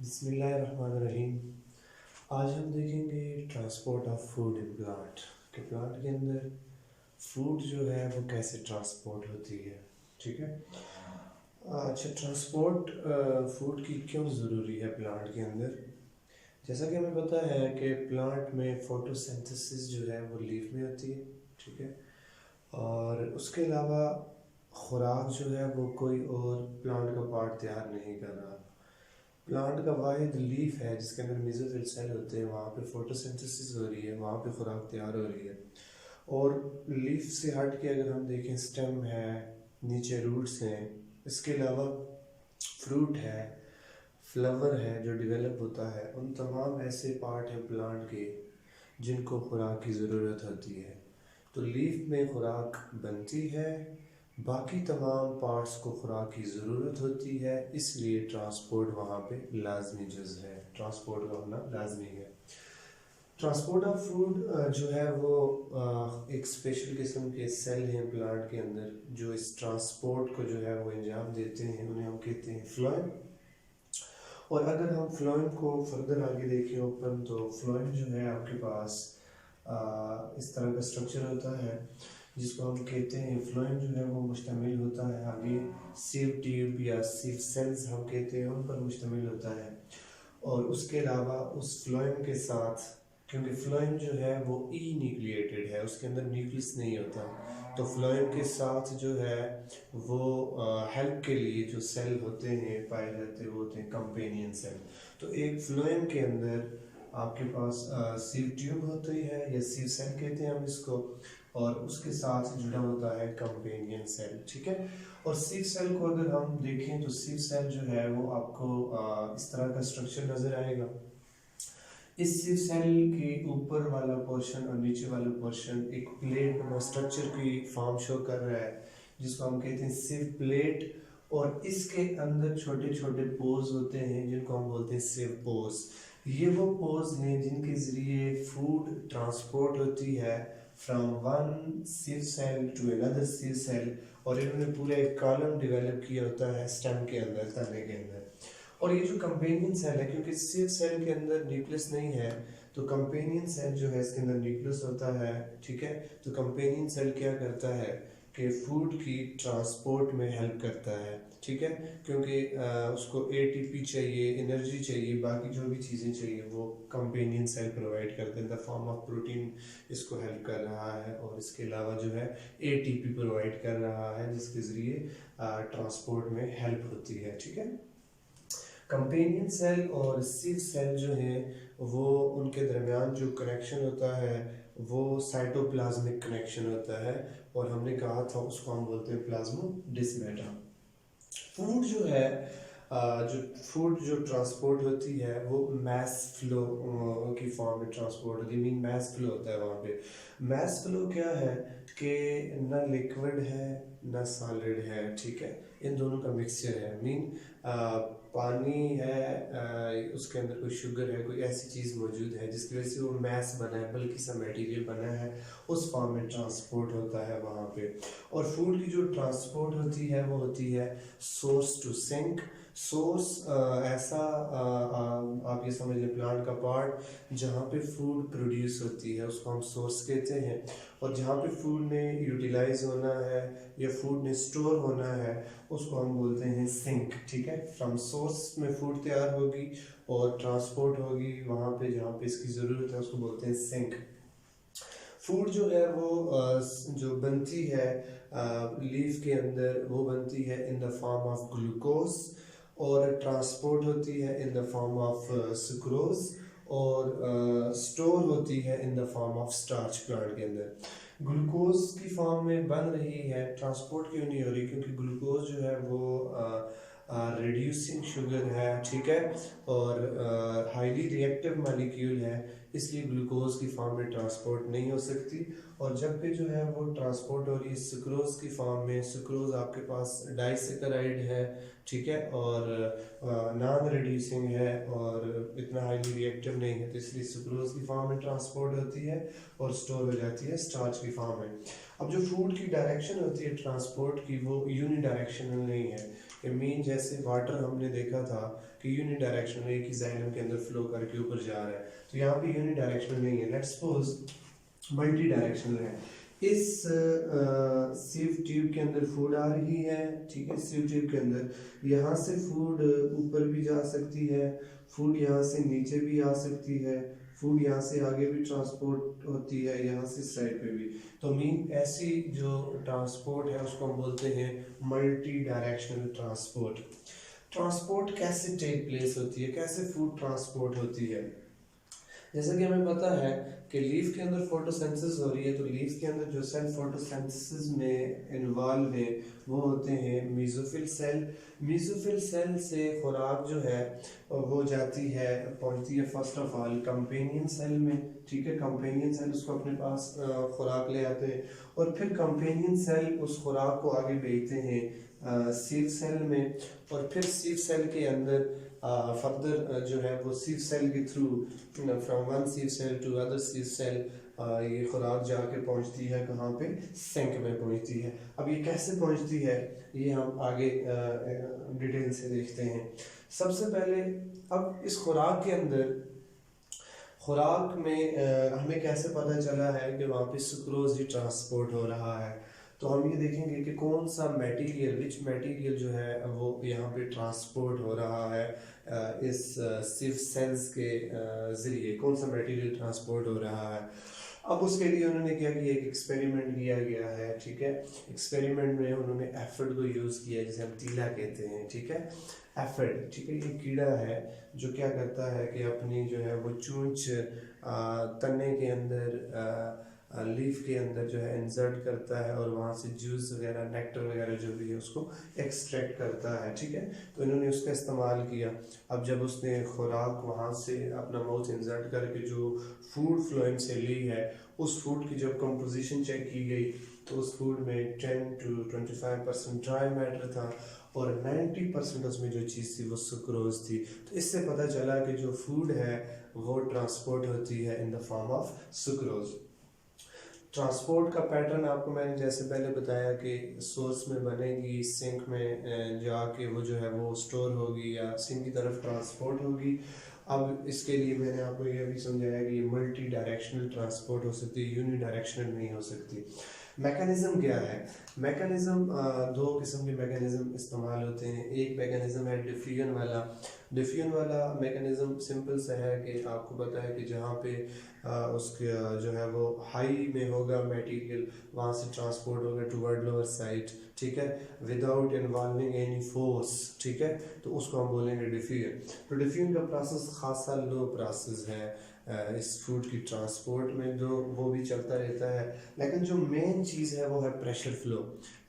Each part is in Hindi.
बिस्मिल्लाहिर्रहमानिर्रहीम। आज हम देखेंगे transport of food in plant कि प्लांट के अंदर फूड जो है वो कैसे ट्रांसपोर्ट होती है। ठीक है। अच्छा, ट्रांसपोर्ट फूड की क्यों ज़रूरी है प्लांट के अंदर। जैसा कि हमें पता है कि प्लांट में फोटोसिंथेसिस जो है वो लीफ में होती है। ठीक है। और उसके अलावा खुराक जो है वो कोई और प्लांट का पार्ट तैयार नहीं कर रहा। प्लांट का वाहिद लीफ है जिसके अंदर मेसोफिल सेल होते हैं, वहाँ पे फोटोसिंथेसिस हो रही है, वहाँ पे खुराक तैयार हो रही है। और लीफ से हट के अगर हम देखें, स्टेम है, नीचे रूट्स हैं, इसके अलावा फ्रूट है, फ्लावर है जो डेवलप होता है, उन तमाम ऐसे पार्ट हैं प्लांट के जिनको खुराक की ज़रूरत होती है। तो लीफ में खुराक बनती है, बाकी तमाम पार्ट्स को खुराक की ज़रूरत होती है, इसलिए ट्रांसपोर्ट वहाँ पे लाजमी जुज़ है, ट्रांसपोर्ट का होना लाजमी है। ट्रांसपोर्ट ऑफ फूड जो है वो एक स्पेशल किस्म के सेल हैं प्लांट के अंदर जो इस ट्रांसपोर्ट को जो है वो अंजाम देते हैं, उन्हें हम कहते हैं फ्लोएम। और अगर हम फ्लोएम को फर्दर आगे देखें ओपन, तो फ्लोएम जो है आपके पास इस तरह का स्ट्रक्चर होता है जिसको हम कहते हैं फ्लोएम जो है वो मुश्तमिल होता है आगे सीव ट्यूब या सीव सेल्स हम कहते हैं उन पर मुश्तमिल होता है। और उसके अलावा उस फ्लोएम के साथ, क्योंकि फ्लोएम जो है वो ई न्यूक्लिएटेड है, उसके अंदर न्यूक्लियस नहीं होता, तो फ्लोएम के साथ जो है वो हेल्प के लिए जो सेल होते हैं पाए जाते हैं वो होते हैं कंपेनियन सेल। तो एक फ्लोएम के अंदर आपके पास सीव ट्यूब होती है या सीव सेल कहते हैं हम इसको, और उसके साथ जुड़ा होता है कंपेनियन सेल। ठीक है। और सीव सेल को अगर हम देखें तो सीव सेल जो है वो आपको इस तरह का स्ट्रक्चर नज़र आएगा। इस सीव सेल के ऊपर वाला पोर्शन और नीचे वाला पोर्शन एक प्लेट स्ट्रक्चर की फॉर्म शो कर रहा है जिसको हम कहते हैं सीव प्लेट। और इसके अंदर छोटे छोटे पोर्स होते हैं जिनको हम बोलते हैं सीव पोर्स। ये वो पोर्स हैं जिनके ज़रिए फूड ट्रांसपोर्ट होती है from one sieve cell to another sieve cell. और इन्होंने पूरा एक कॉलम डेवलप किया होता है स्टेम के अंदर, तने के अंदर। और ये जो कंपेनियन सेल है, क्योंकि सीव सेल के अंदर न्यूक्लियस नहीं है, तो कंपेनियन सेल जो है इसके अंदर न्यूक्लियस होता है। ठीक है। तो कंपेनियन सेल क्या करता है कि फूड की ट्रांसपोर्ट में हेल्प करता है। ठीक है। क्योंकि उसको एटीपी चाहिए, एनर्जी चाहिए, बाकी जो भी चीज़ें चाहिए वो कंपेनियन सेल प्रोवाइड करते हैं in the form of protein, इसको हेल्प कर रहा है। और इसके अलावा जो है एटीपी प्रोवाइड कर रहा है जिसके ज़रिए ट्रांसपोर्ट में हेल्प होती है। ठीक है। कंपेनियन सेल और सीव सेल जो है वो उनके दरमियान जो कनेक्शन होता है वो साइटोप्लाज्मिक कनेक्शन होता है, और हमने कहा था उसको हम बोलते हैं प्लाज्मोडेस्माटा। फूड जो है जो फूड जो ट्रांसपोर्ट होती है वो मैस फ्लो की फॉर्म में ट्रांसपोर्ट होती है। मीन मैस फ्लो होता है वहाँ पे। मैस फ्लो क्या है कि ना लिक्विड है ना सॉलिड है। ठीक है। इन दोनों का मिक्सचर है। मीन पानी है, उसके अंदर कोई शुगर है, कोई ऐसी चीज़ मौजूद है जिसकी वजह से वो मैस बना है, बल्कि सा मटेरियल बना है, उस फॉर्म में ट्रांसपोर्ट होता है वहाँ पे। और फूड की जो ट्रांसपोर्ट होती है वो होती है सोर्स टू सिंक। सोर्स ऐसा आप ये समझ लें प्लांट का पार्ट जहाँ पे फूड प्रोड्यूस होती है उसको हम सोर्स कहते हैं। और जहाँ पे फूड ने यूटिलाइज होना है या फूड ने स्टोर होना है उसको हम बोलते हैं सिंक। ठीक है। फ्रॉम सोर्स में फूड तैयार होगी और ट्रांसपोर्ट होगी वहाँ पे जहाँ पे इसकी ज़रूरत है, उसको बोलते हैं सिंक। फूड जो है वो जो बनती है लीफ के अंदर वो बनती है in the form of glucose, और ट्रांसपोर्ट होती है in the form of sucrose, और स्टोर होती है in the form of starch plant के अंदर। ग्लूकोज की फॉर्म में बन रही है, ट्रांसपोर्ट क्यों नहीं हो रही? क्योंकि ग्लूकोज जो है वो रिड्यूसिंग शुगर है। ठीक है। और हाईली रिएक्टिव मॉलिक्यूल है, इसलिए ग्लूकोज की फॉर्म में ट्रांसपोर्ट नहीं हो सकती। और जब भी जो है वो ट्रांसपोर्ट हो रही है सुक्रोज की फॉर्म में, सुक्रोज आपके पास डाइसेकेराइड है। ठीक है। और नॉन रिड्यूसिंग है और इतना हाईली रिएक्टिव नहीं है, तो इसलिए सुक्रोज की फॉर्म में ट्रांसपोर्ट होती है और स्टोर हो जाती है स्टार्च की फॉर्म में। अब जो फूड की डायरेक्शन होती है ट्रांसपोर्ट की वो यूनिडायरेक्शनल नहीं है। ये मीन जैसे वाटर हमने देखा था कि यूनिडायरेक्शनल एक ही जाइलम के अंदर फ्लो करके ऊपर जा रहा है, तो यहाँ पे यूनिडायरेक्शनल नहीं है। लेट्स सपोज मल्टी डायरेक्शनल है। इस सीव ट्यूब के अंदर फूड आ रही है, ठीक है, सीव ट्यूब के अंदर यहाँ से फूड ऊपर भी जा सकती है, फूड यहाँ से नीचे भी आ सकती है, फूड यहाँ से आगे भी ट्रांसपोर्ट होती है, यहाँ से साइड पे भी। तो मीन ऐसी जो ट्रांसपोर्ट है उसको हम बोलते हैं मल्टी डायरेक्शनल ट्रांसपोर्ट। ट्रांसपोर्ट कैसे टेक प्लेस होती है, कैसे फूड ट्रांसपोर्ट होती है? जैसा कि हमें पता है कि लीफ के अंदर फोटोसिंथेसिस हो रही है, तो लीफ के अंदर जो सेल फोटोसिंथेसिस में इन्वॉल्व है वो होते हैं मेसोफिल सेल। मेसोफिल सेल से खुराक जो है वो जाती है, पहुंचती है first of all companion cell में, ठीक है। कंपेनियन सेल उसको अपने पास खुराक ले आते हैं और फिर कंपेनियन सेल उस खुराक को आगे भेजते हैं सीव सेल में, और फिर सीव सेल के अंदर फर्दर जो है वो सीव सेल के through from one sieve cell to other sieve cell ये खुराक जाके पहुंचती है कहाँ पे, सिंक में पहुंचती है। अब ये कैसे पहुंचती है ये हम आगे डिटेल से देखते हैं। सबसे पहले अब इस खुराक के अंदर, खुराक में हमें कैसे पता चला है कि वहाँ पे सुक्रोज ही ट्रांसपोर्ट हो रहा है? तो हम ये देखेंगे कि कौन सा मटेरियल, विच मटेरियल जो है वो यहाँ पे ट्रांसपोर्ट हो रहा है इस सिव सेल्स के ज़रिए, कौन सा मटेरियल ट्रांसपोर्ट हो रहा है। अब उसके लिए उन्होंने क्या किया, एक एक्सपेरिमेंट किया गया है, ठीक है। एक्सपेरिमेंट में उन्होंने एफिड को यूज़ किया, जिसे हम तीला कहते हैं, ठीक है। एफिड, ठीक है, ये कीड़ा है जो क्या करता है कि अपनी जो है वो चूंच तने के अंदर लीफ के अंदर जो है इंसर्ट करता है और वहाँ से जूस वगैरह, नेक्टर वगैरह जो भी है उसको एक्सट्रैक्ट करता है, ठीक है। तो इन्होंने उसका इस्तेमाल किया। अब जब उसने खुराक वहाँ से अपना माउथ इंसर्ट करके जो फूड फ्लोएम से ली है, उस फूड की जब कंपोजिशन चेक की गई तो उस फूड में 10 to 25% ड्राई मैटर था और 90% उसमें जो चीज़ थी वो सुक्रोज थी। तो इससे पता चला कि जो फूड है वो ट्रांसपोर्ट होती है in the form of sucrose. Transport का पैटर्न आपको मैंने जैसे पहले बताया कि सोर्स में बनेगी, सिंक में जाके वो जो है वो स्टोर होगी या सिंक की तरफ ट्रांसपोर्ट होगी। अब इसके लिए मैंने आपको ये भी समझाया कि ये मल्टी डायरेक्शनल ट्रांसपोर्ट हो सकती है, यूनि डायरेक्शनल नहीं हो सकती। मैकेनिज्म क्या है? मैकेनिज्म दो किस्म के मैकेनिज्म इस्तेमाल होते हैं। एक मैकेनिज्म है डिफ्यूजन वाला। डिफ्यूजन वाला मैकेनिज्म सिंपल सा है कि आपको पता है कि जहाँ पे उसके जो है वो हाई में होगा मटेरियल, वहाँ से ट्रांसपोर्ट होगा टुवर्ड लोअर साइड, ठीक है, विदाउट इन्वॉल्विंग एनी फोर्स, ठीक है। तो उसको हम बोलेंगे डिफ्यूजन। तो डिफ्यूजन का प्रोसेस खासा लो प्रोसेस है इस फूड की ट्रांसपोर्ट में, जो वो भी चलता रहता है। लेकिन जो मेन चीज़ है वो है प्रेशर फ्लो।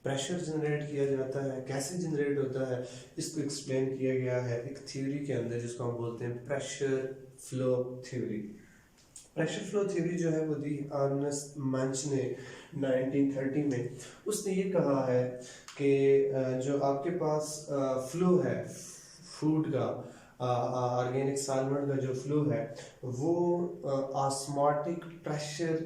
प्रेशर जनरेट किया जाता है, कैसे जनरेट होता है इसको एक्सप्लेन किया गया है एक थ्योरी के अंदर जिसको हम बोलते हैं pressure flow theory. Pressure flow theory जो है वो दी अर्नेस्ट मंच ने 1930 में, उसने ये कहा है कि जो आपके पास फ्लो है फूड का, ऑर्गेनिक सॉल्वेंट का जो फ्लो है वो ऑस्मोटिक प्रेशर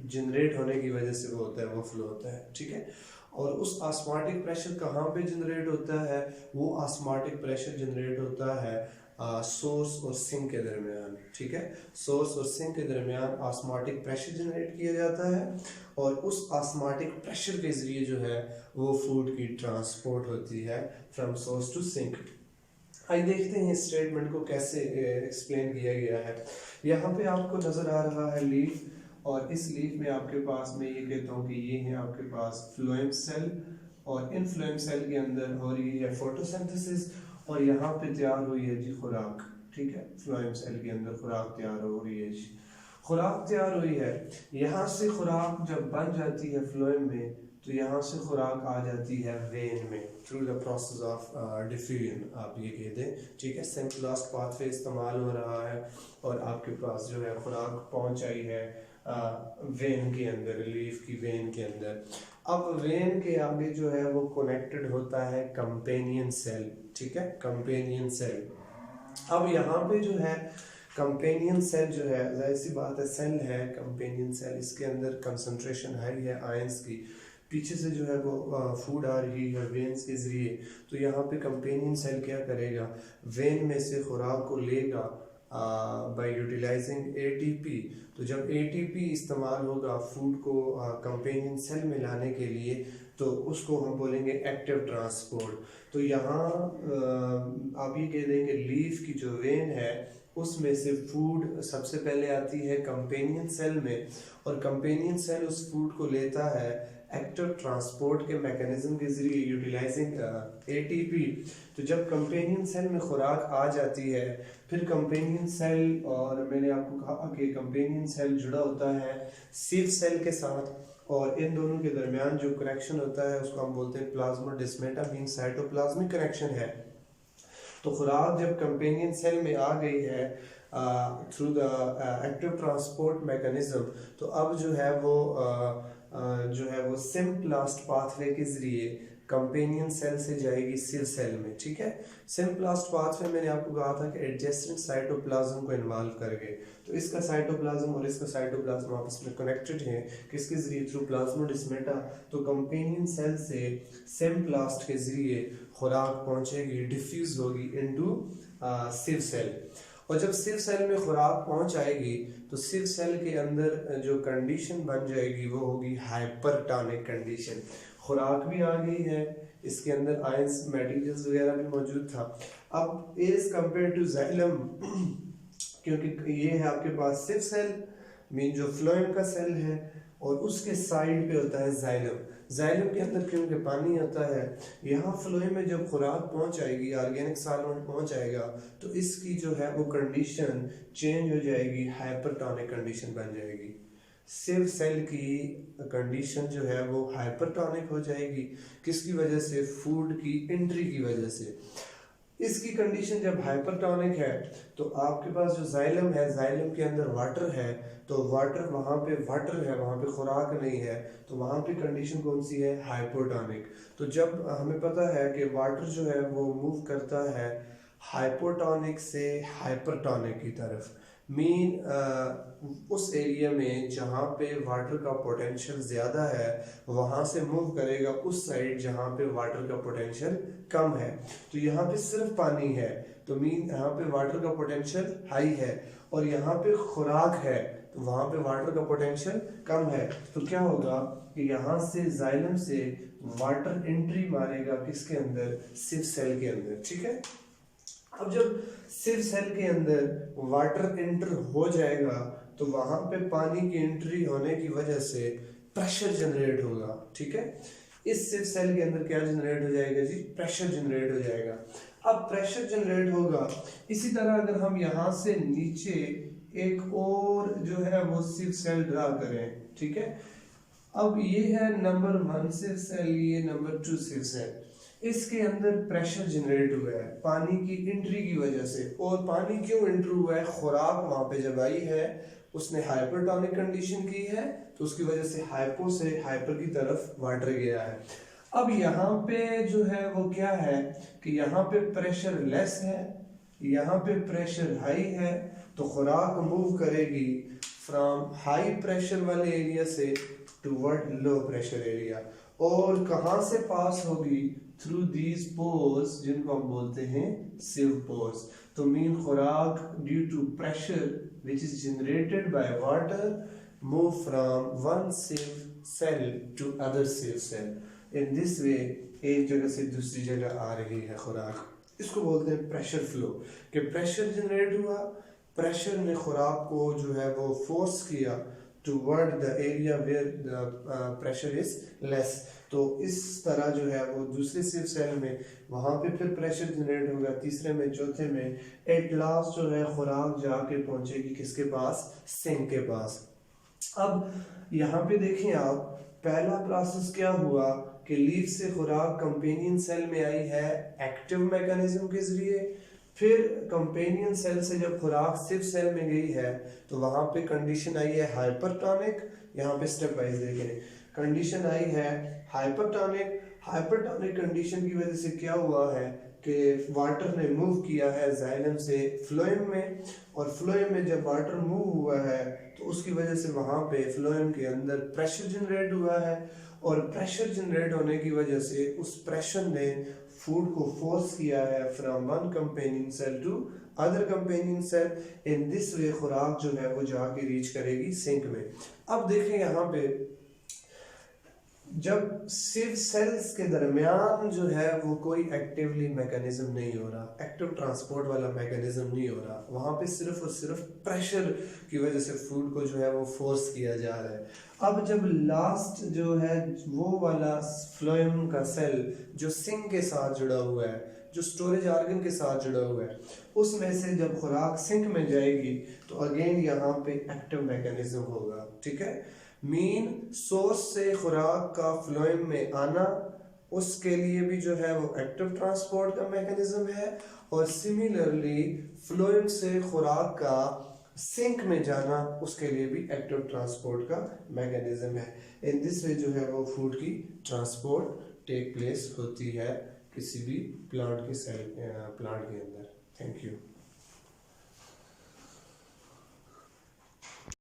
जनरेट होने की वजह से वो होता है, वो फ्लो होता है, ठीक है। और उस ऑस्मोटिक प्रेशर कहाँ पे जनरेट होता है? वो ऑस्मोटिक प्रेशर जनरेट होता है सोर्स और सिंक के दरमियान, ठीक है। सोर्स और सिंक के दरमियान ऑस्मोटिक प्रेशर जनरेट किया जाता है और उस ऑस्मोटिक प्रेशर के ज़रिए जो है वो फूड की ट्रांसपोर्ट होती है फ्रॉम सोर्स टू सिंक। आइए देखते हैं स्टेटमेंट को कैसे एक्सप्लेन किया गया है। यहाँ पे आपको नज़र आ रहा है लीफ, और इस लीफ में आपके पास मैं ये कहता हूँ कि ये है आपके पास फ्लोएम सेल, और इन फ्लोएम सेल के अंदर हो रही है फोटोसिंथेसिस और यहाँ पे तैयार हुई है जी खुराक, ठीक है। फ्लोएम सेल के अंदर खुराक तैयार हो रही है जी, खुराक तैयार हुई है। यहाँ से खुराक जब बन जाती है फ्लोएम में तो यहाँ से खुराक आ जाती है वेन में through the process of diffusion, आप ये कह दें, ठीक है। सिंपलेस्ट पाथवे इस्तेमाल हो रहा है और आपके पास जो है खुराक पहुँच आई है वेन के अंदर, लीफ की वेन के अंदर। अब वेन के आगे जो है वो कनेक्टेड होता है कंपेनियन सेल, ठीक है, कंपेनियन सेल। अब यहाँ पे जो है कंपेनियन सेल जो है, जाहिर सी बात है सेल है कंपेनियन सेल, इसके अंदर कंसंट्रेशन हाई है आयंस की, पीछे से जो है वो फूड आ रही है वेन्स के ज़रिए, तो यहाँ पे कंपेनियन सेल क्या करेगा, वेन में से खुराक को लेगा बाय यूटिलाइजिंग एटीपी। तो जब एटीपी इस्तेमाल होगा फूड को कंपेनियन सेल में लाने के लिए, तो उसको हम बोलेंगे एक्टिव ट्रांसपोर्ट। तो यहाँ आप ये कह देंगे लीफ की जो वेन है उसमें से फूड सबसे पहले आती है कंपेनियन सेल में, और कंपेनियन सेल उस फूड को लेता है एक्टिव ट्रांसपोर्ट के मैकेनिज्म के जरिए यूटिलाइजिंग एटीपी। तो जब कंपेनियन सेल में खुराक आ जाती है, फिर कंपेनियन सेल, और मैंने आपको कहा कि कंपेनियन सेल जुड़ा होता है सिव सेल के साथ, और इन दोनों के दरमियान जो कनेक्शन होता है उसको हम बोलते हैं प्लाज्मोडेस्माटा, मीन साइटोप्लाज्मिक कनेक्शन है। तो खुराक जब कंपेनियन सेल में आ गई है through the active transport mechanism, तो अब जो है वो सिम्प्लास्ट पाथवे के जरिए कंपेनियन सेल से जाएगी सिव सेल में, ठीक है। सिम्प्लास्ट पाथवे मैंने आपको कहा था कि एडजेसेंट साइटोप्लाज्म को इन्वॉल्व कर गए, तो इसका साइटोप्लाज्म और इसका साइटोप्लाज्म आपस में कनेक्टेड है, किसके जरिए, थ्रू प्लाज्मोडेस्माटा। तो कंपेनियन सेल से सिम्प्लास्ट के जरिए खुराक पहुंचेगी, डिफ्यूज होगी इनटू सिव सेल, और जब सिव सेल में खुराक पहुंच आएगी तो सिव सेल के अंदर जो कंडीशन बन जाएगी वो होगी हाइपरटोनिक कंडीशन। खुराक भी आ गई है, इसके अंदर आयंस मटेरियल्स वगैरह भी मौजूद था। अब एज कंपेयर टू जाइलम, क्योंकि ये है आपके पास सिव सेल मीन जो फ्लोएम का सेल है, और उसके साइड पे होता है जाइलम। जाइलम के अंदर क्योंकि पानी होता है, यहाँ फ्लोएम में जब खुराक पहुंच आएगी, ऑर्गेनिक सॉल्वेंट पहुंच आएगा, तो इसकी जो है वो कंडीशन चेंज हो जाएगी, हाइपरटोनिक कंडीशन बन जाएगी। सिव सेल की कंडीशन जो है वो हाइपरटोनिक हो जाएगी, किसकी वजह से, फूड की एंट्री की वजह से। इसकी कंडीशन जब हाइपरटोनिक है तो आपके पास जो जाइलम है, जाइलम के अंदर वाटर है, तो वाटर वहाँ पे वाटर है, वहाँ पे खुराक नहीं है, तो वहाँ पे कंडीशन कौन सी है, हाइपोटोनिक। तो जब हमें पता है कि वाटर जो है वो मूव करता है हाइपोटोनिक से हाइपरटोनिक की तरफ, मीन उस एरिया में जहाँ पे वाटर का पोटेंशियल ज़्यादा है वहाँ से मूव करेगा उस साइड जहाँ पे वाटर का पोटेंशियल कम है। तो यहाँ पे सिर्फ पानी है, तो मीन यहाँ पे वाटर का पोटेंशियल हाई है, और यहाँ पे खुराक है तो वहाँ पे वाटर का पोटेंशियल कम है। तो क्या होगा कि यहाँ से जाइलम से वाटर एंट्री मारेगा किसके अंदर, सिव सेल के अंदर, ठीक है। अब जब सिव सेल के अंदर वाटर एंटर हो जाएगा तो वहां पे पानी की एंट्री होने की वजह से प्रेशर जनरेट होगा, ठीक है। इस सिव सेल के अंदर क्या जनरेट हो जाएगा जी, प्रेशर जनरेट हो जाएगा। अब प्रेशर जनरेट होगा, इसी तरह अगर हम यहाँ से नीचे एक और जो है वो सिव सेल ड्रा करें, ठीक है। अब ये है नंबर 1 सिव सेल, ये नंबर 2 सिव सेल, इसके अंदर प्रेशर जनरेट हुआ है पानी की एंट्री की वजह से। और पानी क्यों एंटर हुआ है, खुराक वहां पे जब आई है उसने हाइपरटोनिक कंडीशन की है, तो उसकी वजह से हाइपो से हाइपर की तरफ वाटर गया है। अब यहाँ पे जो है वो क्या है कि यहाँ पे प्रेशर लेस है, यहाँ पे प्रेशर हाई है, तो खुराक मूव करेगी फ्रॉम हाई प्रेशर वाले एरिया से टूवर्ड लो प्रेशर एरिया, और कहाँ से पास होगी, थ्रू दीज पोर्स जिनको हम बोलते हैं सिव पोर्स। तो मीन खुराक due to pressure which is generated by water move from one sieve cell to other sieve cell. In this way एक जगह से दूसरी जगह आ रही है खुराक, इसको बोलते हैं प्रेशर फ्लो। कि प्रेशर जनरेट हुआ, प्रेशर ने खुराक को जो है वो फोर्स किया toward the area where the pressure is less. तो इस तरह जो है वो दूसरे सिव सेल में वहाँ पे फिर प्रेशर जनरेट होगा, तीसरे में, चौथे में, एट लास्ट जो है खुराक जाके पहुँचेगी किसके पास, सिंक के पास। अब यहाँ पे देखें आप, पहला प्रोसेस क्या हुआ कि लीफ से खुराक कंपेनियन सेल में आई है एक्टिव मैकेनिज्म के जरिए, फिर कंपेनियन सेल से जब खुराक सिव सेल में गई है तो वहां पे कंडीशन आई है हाइपरटोनिक। यहाँ पे स्टेप वाइज देखें, कंडीशन आई है हाइपरटोनिक। हाइपरटोनिक कंडीशन की वजह से क्या हुआ है कि वाटर ने मूव किया है जाइलम से फ्लोएम में, और फ्लोएम में जब वाटर मूव हुआ है तो उसकी वजह से वहाँ पे फ्लोएम के अंदर प्रेशर जनरेट हुआ है, और प्रेशर जनरेट होने की वजह से उस प्रेशर ने फूड को फोर्स किया है from one companion cell to other companion cell. In this way खुराक जो है वो जाके रीच करेगी सिंक में। अब देखें यहाँ पे जब सिर्फ सेल्स के दरमियान जो है वो कोई एक्टिवली मैकेनिज्म नहीं हो रहा, एक्टिव ट्रांसपोर्ट वाला मैकेनिज्म नहीं हो रहा, वहाँ पे सिर्फ और सिर्फ प्रेशर की वजह से फूड को जो है वो फोर्स किया जा रहा है। अब जब लास्ट जो है वो वाला फ्लोएम का सेल जो सिंक के साथ जुड़ा हुआ है, जो स्टोरेज ऑर्गन के साथ जुड़ा हुआ है, उसमें से जब खुराक सिंक में जाएगी तो अगेन यहाँ पे एक्टिव मैकेनिज्म होगा। ठीक है, मीन सोर्स से खुराक का फ्लोएम में आना, उसके लिए भी जो है वो एक्टिव ट्रांसपोर्ट का मैकेनिज्म है, और सिमिलरली फ्लोएम से खुराक का सिंक में जाना, उसके लिए भी एक्टिव ट्रांसपोर्ट का मैकेनिज्म है। इन दिस वे जो है वो फूड की ट्रांसपोर्ट टेक प्लेस होती है किसी भी प्लांट के अंदर।